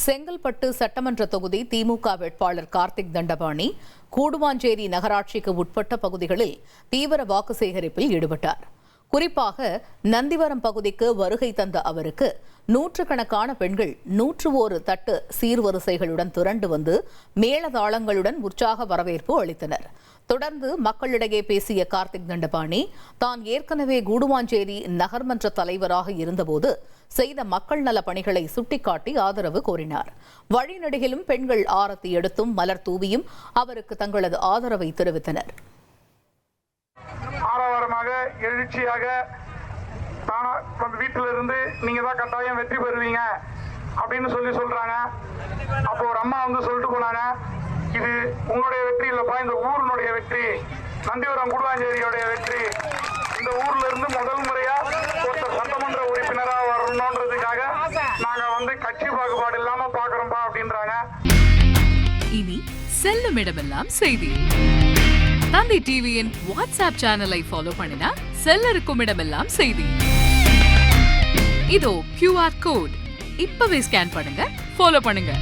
செங்கல்பட்டு சட்டமன்ற தொகுதி திமுக வேட்பாளர் கார்த்திக் தண்டபாணி கூடுவாஞ்சேரி நகராட்சிக்கு உட்பட்ட பகுதிகளில் தீவிர வாக்கு சேகரிப்பில் ஈடுபட்டார். குறிப்பாக நந்திவரம் பகுதிக்கு வருகை தந்த அவருக்கு நூற்றுக்கணக்கான பெண்கள் 101 தட்டு சீர்வரிசைகளுடன் திரண்டு வந்து மேளதாளங்களுடன் உற்சாக வரவேற்பு அளித்தனர். தொடர்ந்து மக்களிடையே பேசிய கார்த்திக் தண்டபாணி தான் ஏற்கனவே கூடுவாஞ்சேரி நகர்மன்ற தலைவராக இருந்தபோது செய்த மக்கள் நல பணிகளை சுட்டிக்காட்டி ஆதரவு கோரினார். வழிநெடுகிலும் பெண்கள் ஆரத்தி எடுத்தும் மலர் தூவியும் அவருக்கு தங்களது ஆதரவை தெரிவித்தனர். ஆரவாரமாக எழுச்சியாக வீட்டில இருந்து நீங்க தான் கட்டாயம் வெற்றி பெறுவீங்க அப்படின்னு சொல்றாங்க. அப்போ ஒரு அம்மா சொல்லிட்டு போனாங்க, இது உன்னுடைய வெற்றி இல்லப்பா, இந்த ஊருடைய வெற்றி, நந்திவரம் கூடுவாஞ்சேரியோடைய வெற்றி. இந்த ஊர்ல இருந்து முதல் முறையா ஒருத்தர் சட்டமன்ற உறுப்பினரா வரணும்ன்றதுக்காக நாங்க கட்சி பாகுபாடு இல்லாம பாக்குறோம்பா அப்படின்றாங்க. இனி செல்லும் இடமெல்லாம் செய்தி. தந்தி டிவியின் வாட்ஸ்அப் சேனலை ஃபாலோ பண்ணினா செல்ல இருக்கும் இடமெல்லாம் செய்தி. இதோ QR கோட் இப்பவே ஸ்கேன் பண்ணுங்க, ஃபாலோ பண்ணுங்க.